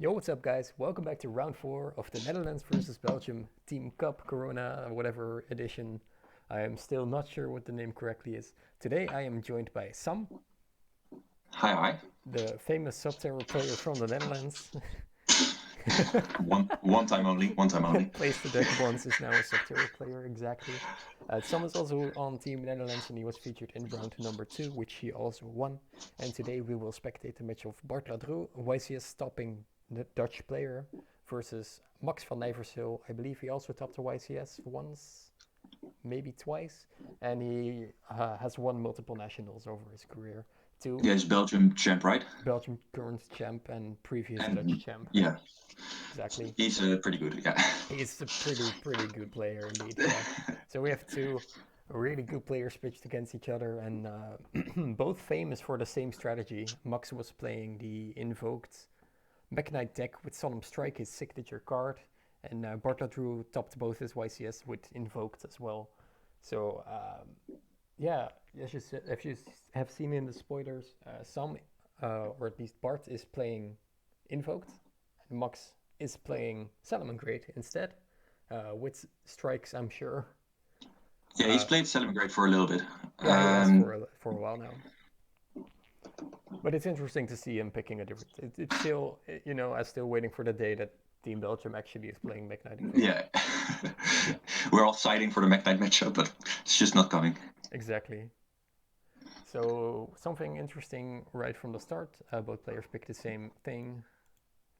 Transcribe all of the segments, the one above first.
Yo, what's up, guys? Welcome back to round 4 of the Netherlands versus Belgium Team Cup Corona, whatever edition. I am still not sure what the name correctly is. Today I am joined by Sam, Hi, hi. the famous Subterror player from the Netherlands. One time only. One time only. Plays the deck once, is now a Subterror player, exactly. Sam is also on Team Netherlands and he was featured in round number 2, which he also won. And today we will spectate the match of Bart Ladru, YCS topping the Dutch player, versus Max van Nijverseel. I believe he also topped the YCS once, maybe twice, and he has won multiple nationals over his career. Two Yeah, he's Belgium champ, right? Belgian current champ and previous Dutch And champ. yeah, Exactly. he's pretty good. Yeah. He's a pretty good player indeed. Yeah. So we have two really good players pitched against each other, and both famous for the same strategy. Max was playing the Invoked Mech-Knight deck with Solemn Strike, his signature card, and Bart Ladru topped both his YCS with Invoked as well. So yeah, as you have seen in the spoilers, some or at least Bart is playing Invoked, and Max is playing Salamangreat instead, with strikes, I'm sure. Yeah, he's Uh, played Salamangreat for a little bit. yeah, he has for Um, for a while now. But it's interesting to see him picking a different. It's still, I'm still waiting for the day that Team Belgium actually is playing Mech-Knight Invoked. yeah. Yeah, We're all citing for the Mech Knight matchup, but it's just not coming. exactly. So something interesting right from the start. Both players pick the same thing.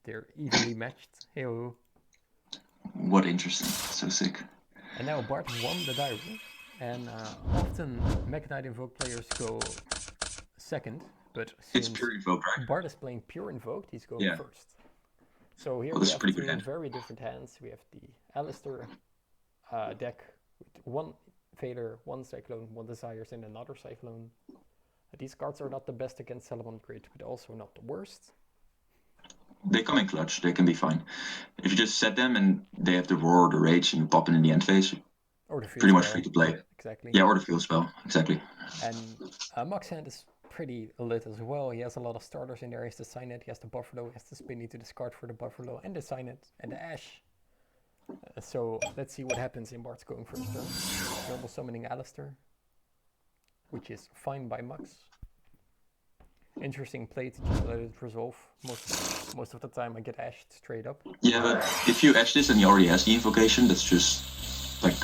They're evenly matched. Hey, What interesting. So sick. and now Bart won the diary. And often Mech-Knight Invoked players go second, but It's since pure evoke, right? Bart is playing pure Invoked, he's going Yeah. first. So here Well, we this is a have pretty good two hand. very different hands. We have the Alistair deck with one Fader, one Cyclone, one Desires, and another Cyclone. These cards are not the best against Salamangreat, but also not the worst. They come in clutch. They can be fine. If you just set them and they have the roar or the rage and pop in the end phase, Or the field pretty much free spell, to play. exactly. Yeah, or the field spell. Exactly. And Max hand is pretty lit as well. He has a lot of starters in there. He has to sign it, he has the Buffalo, he has to spin it to discard for the Buffalo, and the sign it, and the Ash. So let's see what happens in Bart's going first turn. Normal summoning Alistair, which is fine by Max. Interesting play to just let it resolve. Most of the time I get ashed straight up. Yeah, but if you ash this and he already has the invocation, that's just like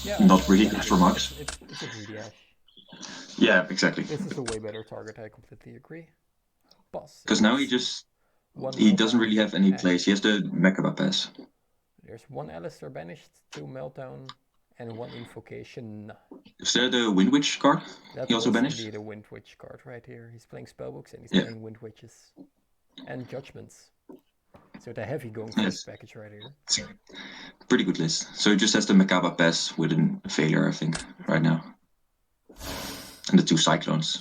Yeah, not really good for exactly. Max. It's a greedy ash. Yeah, exactly. This is a way better target, I completely agree. Boss Because now is one he doesn't meltdown really have any ash. plays. He has the Mekaba pass. There's one Alistair banished, two meltdown, and one invocation. Is there the Wind Witch card? That He also was banished. indeed a Wind Witch card right here. He's playing spellbooks and he's Yeah. playing Wind Witches. And Judgments. So the heavy going first Yes. package right here. It's a pretty good list. So he just has the Mekaba pass with a failure, I think, right now. And the two Cyclones.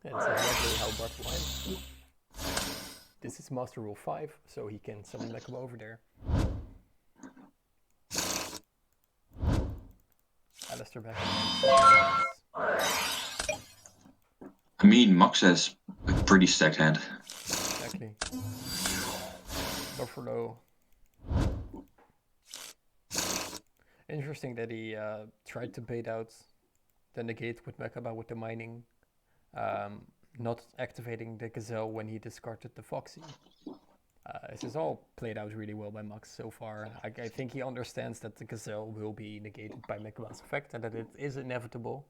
That's exactly how Bart won. This is Master Rule 5, so he can summon Mechaba over there. Alistair back. I mean, Max has a pretty stacked hand. Exactly. Buffalo. Interesting that he tried to bait out the negate with Mechaba with the mining, not activating the Gazelle when he discarded the Foxy. This is all played out really well by Max so far. I think he understands that the Gazelle will be negated by Mechaba's effect and that it is inevitable,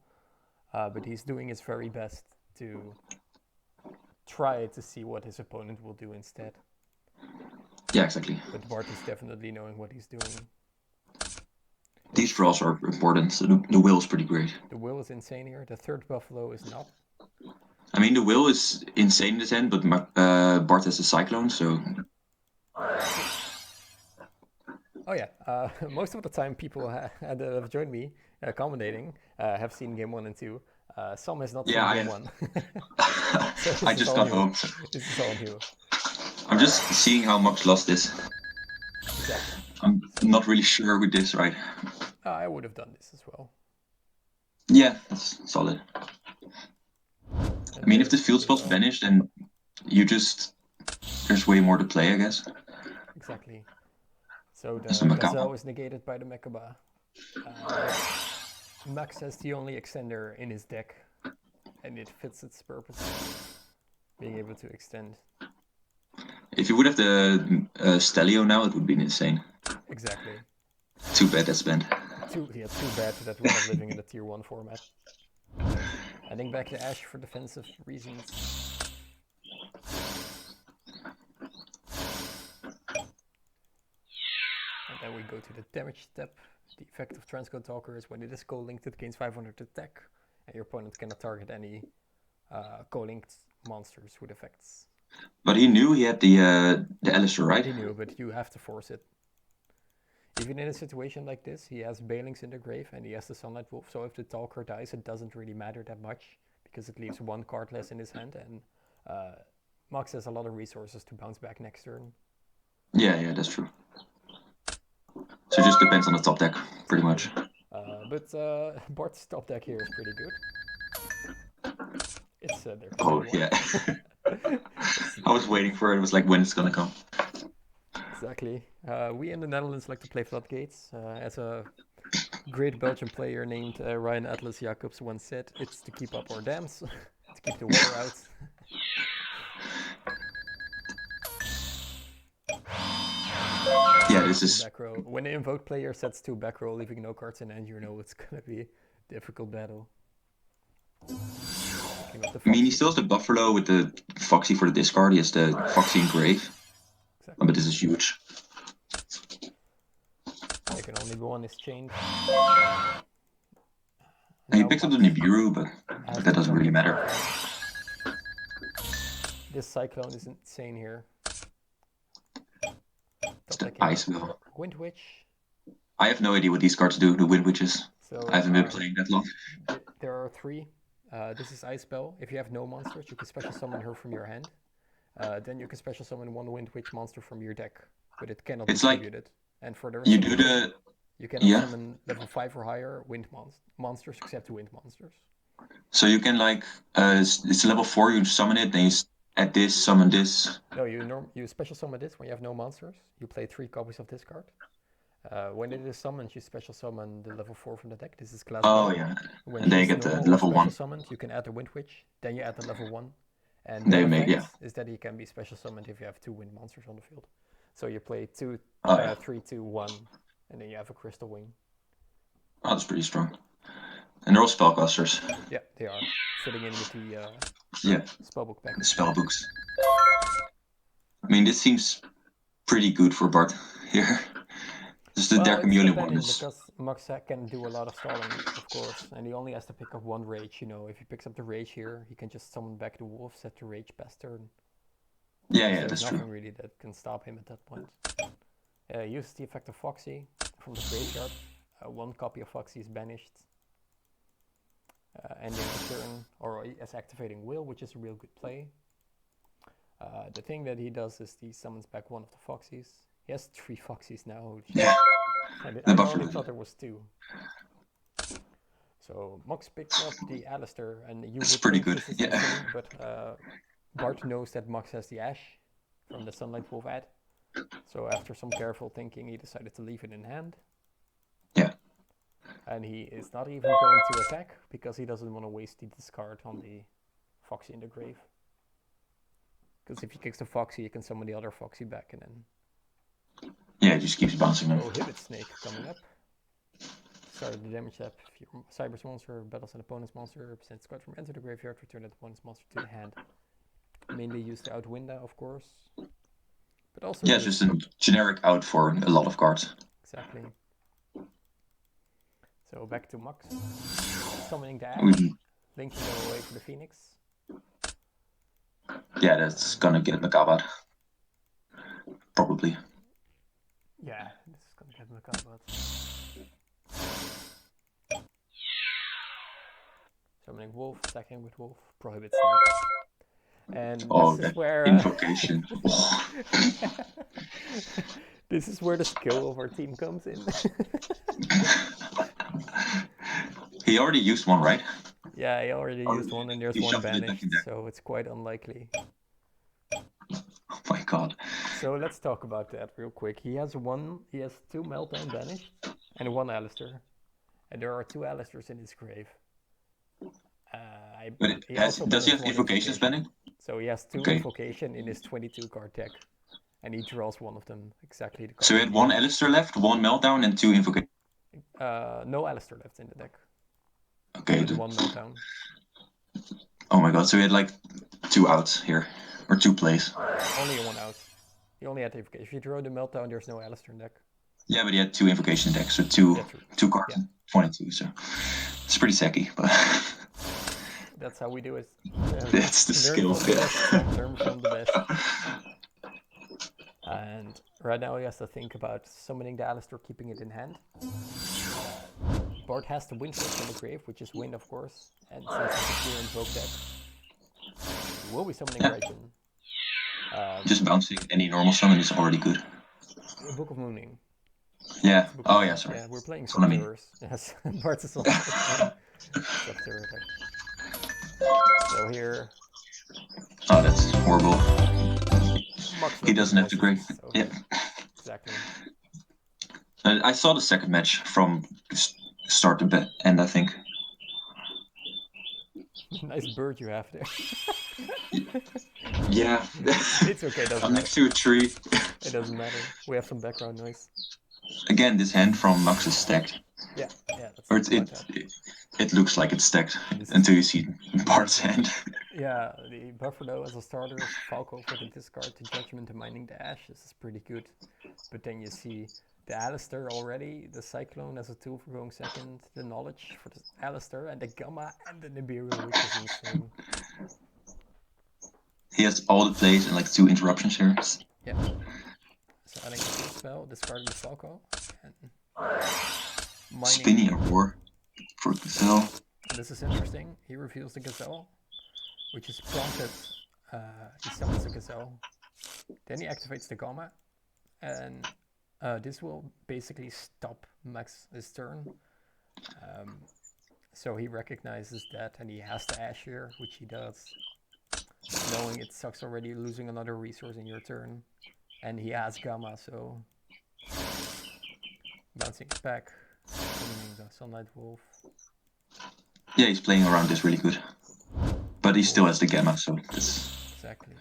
but he's doing his very best to try to see what his opponent will do instead. Yeah, exactly. But Bart is definitely knowing what he's doing. These draws are important. So the will is pretty great. The will is insane here. The third Buffalo is not. I mean, the will is insane in this end, but Bart has a Cyclone, so. Oh yeah, most of the time people that have joined me commentating have seen game 1 and 2. Some has not seen game 1. So I just got new. home. So. This is all new. I'm just seeing how Max lost this. Exactly. I'm not really sure with this, right? I would have done this as well. Yeah, that's solid. And I mean, if the field spot's banished, then you just there's way more to play, I guess. Exactly. So As the the Macabre. gazelle is negated by the Mekaba, but Max has the only extender in his deck, and it fits its purpose, being able to extend. If you would have the Stelio now, it would be insane. Exactly. Too bad that's banned. Too bad that we're not living in the tier 1 format. Adding back the Ash for defensive reasons. And then we go to the damage step. The effect of Transcode Talker is when it is co-linked, it gains 500 attack, and your opponent cannot target any co-linked monsters with effects. But he knew he had the Alistair, right? He knew, but you have to force it. Even in a situation like this, he has Balings in the grave and he has the Sunlight Wolf, so if the Talker dies, it doesn't really matter that much, because it leaves one card less in his hand, and Max has a lot of resources to bounce back next turn. Yeah, that's true. So it just depends on the top deck, pretty much. But Bart's top deck here is pretty good. It's their Oh, yeah. I was waiting for it. It was like, when it's gonna come. Exactly. We in the Netherlands like to play floodgates. As a great Belgian player named Ryan Atlas Jacobs once said, it's to keep up our dams, to keep the water out. Yeah, this is... Back row. When the Invoked player sets 2 back row, leaving no cards in hand, you know it's gonna be a difficult battle. I mean, he still has the Buffalo with the Foxy for the discard. He has the Foxy Engrave. Exactly. But this is huge. There can only be one exchange. And he picks up the Nibiru, but that doesn't really matter. This Cyclone is insane here. It's the Ice Wheel. Wind Witch. I have no idea what these cards do, the Wind Witches. So, I haven't been playing that long. There are 3. This is Ice Spell. If you have no monsters, you can special summon her from your hand. Then you can special summon 1 Wind Witch monster from your deck, but it cannot be distributed. Like, and for the rest you do the... You cannot summon level 5 or higher wind monsters except wind monsters. So you can like, it's level 4, you summon it, then you add this, summon this. No, you special summon this when you have no monsters. You play 3 copies of this card. When it is summoned, you special summon the level 4 from the deck. This is Glass Ball. Yeah. When and then you get the level 1. Summoned, you can add the Wind Witch, then you add the level 1. And the effect is that he can be special summoned if you have 2 wind monsters on the field. So you play 3, 2, 1, and then you have a Crystal Wing. Oh, that's pretty strong. And they're all spellcasters. Yeah, they are. Fitting in with the spellbook pack. Spellbooks. I mean, this seems pretty good for Bart here. Just the Derkamuli one is... because Max can do a lot of stalling, of course, and he only has to pick up 1 rage, you know. If he picks up the rage here, he can just summon back the wolf, set the rage past turn. Yeah, that's true. There's nothing really that can stop him at that point. Uses the effect of Foxy from the graveyard. 1 copy of Foxy is banished. Ending the turn, or as activating Will, which is a real good play. The thing that he does is he summons back 1 of the Foxies. He has 3 Foxies now. Yeah. I only thought there was 2. So Max picks up the Alistair, and you would pretty think good. This is insane, but Bart knows that Max has the Ash from the Sunlight Wolf ad. So after some careful thinking, he decided to leave it in hand. Yeah. And he is not even going to attack because he doesn't want to waste the discard on the Foxy in the grave. Because if he kicks the Foxy, he can summon the other Foxy back and then... Yeah, it just keeps bouncing them. Prohibit Snake coming up. Start the damage step. If your Cyber's monster battles an opponent's monster, send its card from enter the graveyard, return that opponent's monster to the hand. Mainly used to out Winda, of course. But also... Yeah, it's just a generic out for a lot of cards. Exactly. So back to Max. Summoning the Ash. Linking them away for the Phoenix. Yeah, that's gonna get Macabre. Probably. Yeah, this is gonna get Macabre. Summoning Wolf, attacking with Wolf, prohibit Snakes. And this is where... Invocation. This is where the skill of our team comes in. He already used 1, right? Yeah, he already used 1 and there's 1 banished, so it's quite unlikely. My God. So let's talk about that real quick. He has two Meltdown banished and one Alistair. And there are two Alistairs in his grave. But He also does he banished have one invocations invocation. banning? So he has two Okay. invocation in his 22 card deck. And he draws one of them, exactly the So card he that had he one has. Alistair left, one Meltdown, and two invocations. No Alistair left in the deck. Okay. And one Meltdown. Oh my God. So he had like 2 outs here, or 2 plays. Only one out. He only had invocation. If you draw the Meltdown, there's no Alistair in deck. Yeah, but he had 2 invocation decks, so two cards, Yeah. 22. So it's pretty sacky, but that's how we do it. that's the skill. Learn from the best. And right now he has to think about summoning the Alistair, keeping it in hand. Bart has the Wind Force in the grave, which is Wind, of course. And since it's a pure Invoke deck, he will be summoning Raijin. Just bouncing any normal summon is already good. Book of Mooning. Yeah. Oh yeah, sorry. Yeah, we're playing That's what I mean. Subterrors. Yes, Bart is on Subterror deck. So here. Oh, that's horrible. He doesn't have to grave. Yeah. Exactly. I saw the second match from start to end, I think. Nice bird you have there. Yeah. It's okay, doesn't I'm next to a tree. It doesn't matter. We have some background noise. Again, this hand from Max is stacked. Yeah, let's or talk about that. It looks like it's stacked until you see Bart's hand. Yeah, the buffer though as a starter is Falco for the discard to Judgment and Mining the Ash. This is pretty good. But then you see the Alistair already, the Cyclone as a tool for going second, the Knowledge for the Alistair, and the Gamma and the Nibiru, which is insane. He has all the plays and like 2 interruptions here. Yeah. So adding a field spell, discarding the Falco, and mining. Spinning a Roar for Gazelle. This is interesting. He reveals the Gazelle, which is prompted. He summons the Gazelle. Then he activates the Gamma, and this will basically stop Max's turn. So he recognizes that, and he has to Ash here, which he does, knowing it sucks already losing another resource in your turn. And he has Gamma, so bouncing it back, summoning the Sunlight Wolf. Yeah, he's playing around this really good. But he still has the Gamma, so that's... Exactly.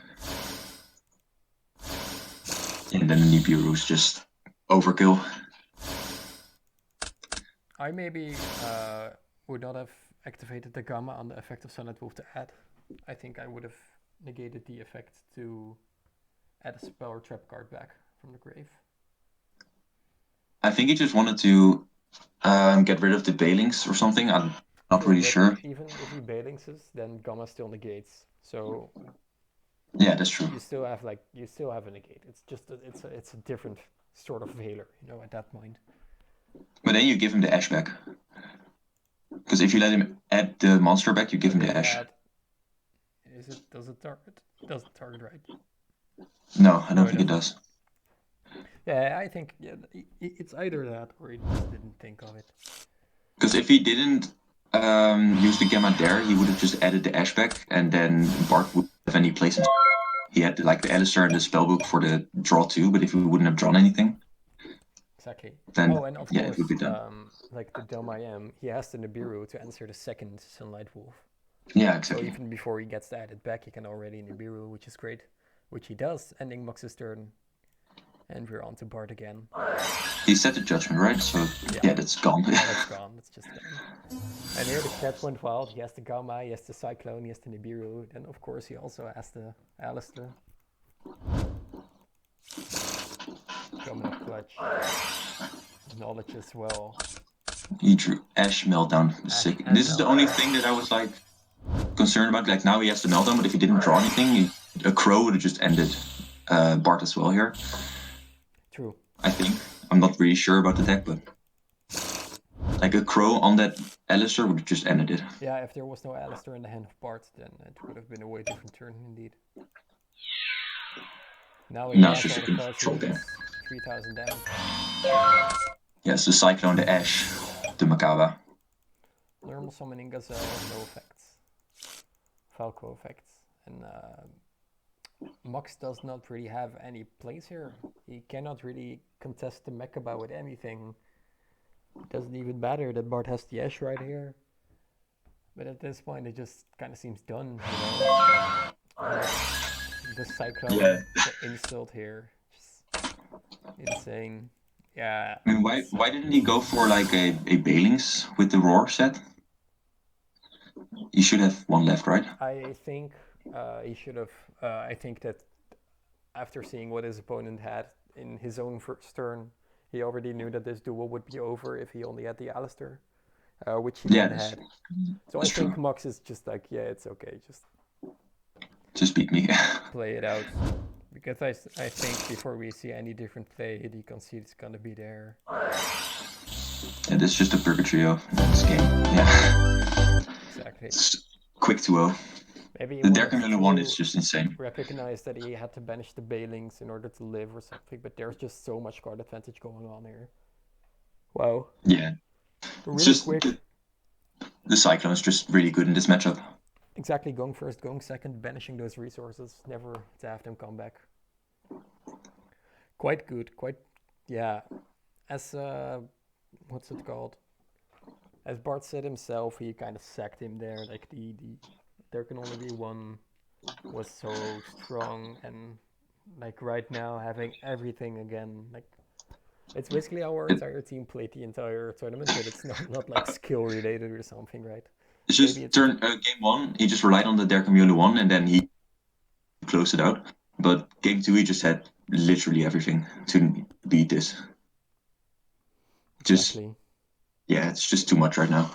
And then the Nibiru's just overkill. I maybe would not have activated the Gamma on the effect of Sunlight Wolf to add. I think I would have negated the effect to add a spell or trap card back from the grave. I think he just wanted to get rid of the Bailings or something. I'm not really sure. Even if he Bailingses, then Gamma still negates. So yeah, that's true. You still have a negate. It's just it's a different sort of Veiler, at that point. But then you give him the Ash back. Because if you let him add the monster back, you give him the Ash. Does it target? It doesn't target, right? No, I don't think it does. Yeah, I think it's either that or he just didn't think of it. Because if he didn't use the Gamma there, he would have just added the Ash back, and then Bart would have any place. He had the Alistair and the spellbook for the draw too, but if he wouldn't have drawn anything, exactly. Then and of course, it would be done. Like the dumb I am, he has the Nibiru to answer the second Sunlight Wolf. Yeah, exactly. So even before he gets to add it back, he can already Nibiru, which is great. Which he does, ending Max's turn. And we're on to Bart again. He set the Judgment, right? So yeah that's gone. Yeah, that's gone. That's just gone. And here the cat went wild. He has the Gamma, he has the Cyclone, he has the Nibiru. Then of course he also has the Alistair. Coming up clutch. Knowledge as well. He drew Ash Meltdown. Sick. This is the only thing that I was like concerned about. Like now he has the Meltdown, but if he didn't draw anything, a Crow would have just ended Bart as well here. True. I think. I'm not really sure about the deck, but like a Crow on that Alistair would have just ended it. Yeah, if there was no Alistair in the hand of Bart, then it would have been a way different turn indeed. Now he has all the control game. 3000 damage. Yes, the Cyclone, the Ash, the Makaba. Normal summoning Gazelle, no effects. Falco effects. And Mox does not really have any plays here. He cannot really contest the Mechaba with anything. It doesn't even matter that Bart has the Ash right here. But at this point, it just kind of seems done, you know? And the Yeah. Cyclone, the insult here, just insane. Yeah, I mean, why didn't he go for like a Balings with the Roar set? He should have one left, right? I think he should have. I think that after seeing what his opponent had in his own first turn, he already knew that this duel would be over if he only had the Alistair, which he Yeah, then had. So I that's think true. Mox is just like, yeah, it's okay, just Just beat me. play it out. Because I think before we see any different play, the concede is gonna be there. Yeah, this is just a purgatory of this game. Yeah. Exactly. It's quick 2-0. Maybe he The wanted Derkamilla one is to just insane. recognize that he had to banish the Balings in order to live or something, but there's just so much card advantage going on here. Wow. Yeah. It's Really just quick. the Cyclone is just really good in this matchup. Exactly, going first, going second, banishing those resources, never to have them come back. Quite good, quite, yeah. As, what's it called? As Bart said himself, he kind of sacked him there. Like, there can only be one was so strong, and like right now having everything again, like it's basically our It, entire team played the entire tournament, but it's not like skill related or something, right? it's Maybe just it's game one, he just relied on the Derkamilla one and then he closed it out. But game two, he just had literally everything to beat this. Just, exactly yeah, it's just too much right now.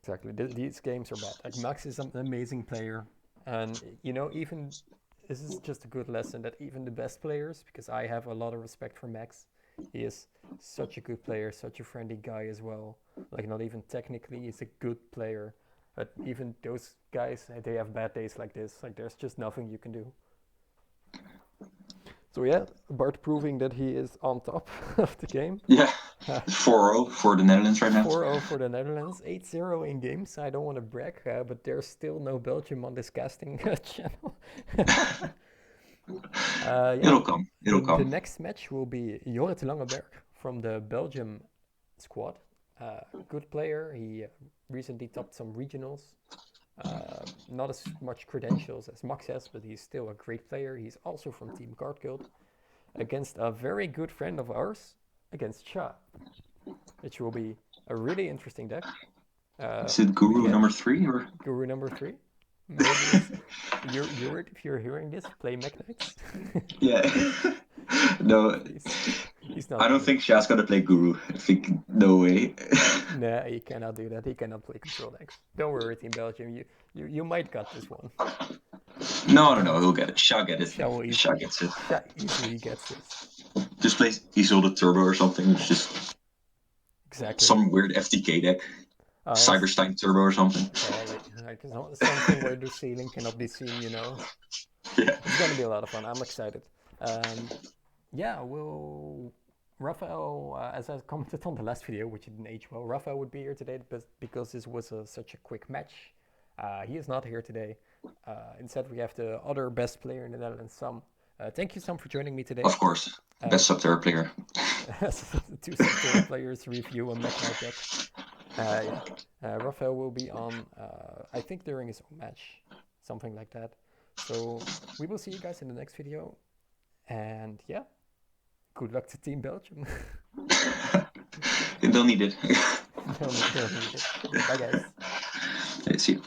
exactly. These games are bad. Like Max is an amazing player, and you know even this is just a good lesson that even the best players, because I have a lot of respect for Max. He is such a good player, such a friendly guy as well. Like not even technically, he's a good player. But even those guys, they have bad days like this. Like there's just nothing you can do. So yeah, Bart proving that he is on top of the game. Yeah, 4-0 for the Netherlands right now. 4-0 for the Netherlands, 8-0 in games. I don't want to brag, but there's still no Belgium on this casting channel. Yeah, It'll come. It'll the come. next match will be Jorrit Langeberg from the Belgium squad. Good player. He recently topped some regionals. Not as much credentials as Max has, but he's still a great player. He's also from Team Card Guild. Against a very good friend of ours, against Cha, which will be a really interesting deck. Is it Guru Again, number 3 or? Guru number 3. Maybe it's Jorrit, if you're hearing this, play Mech Knights. Yeah. No, he's not I don't doing think Shah's gonna play Guru. I think no way. Nah, he cannot do that. He cannot play control decks. Don't worry, Team Belgium. You might got this one. No, he'll get it. Shah get it. Shah Easily, gets it. Sha easily gets this. Just play Isolde Turbo or something. It's just Exactly. some weird FTK deck. Yes. Cyberstein Turbo or something. Like something where the ceiling cannot be seen, you know. Yeah. It's gonna be a lot of fun. I'm excited. Yeah, we'll. Raphael, as I commented on the last video, which didn't age well, Raphael would be here today, but because this was such a quick match, he is not here today. Instead, we have the other best player in the Netherlands, Sam. Thank you, Sam, for joining me today. Of course. Best Subterra player. Two Subterra players review a Mech Knight deck. Yeah. Raphael will be on, I think, during his own match, something like that. So we will see you guys in the next video. And yeah, good luck to Team Belgium. They'll need it. They'll need it. Bye, guys. See you.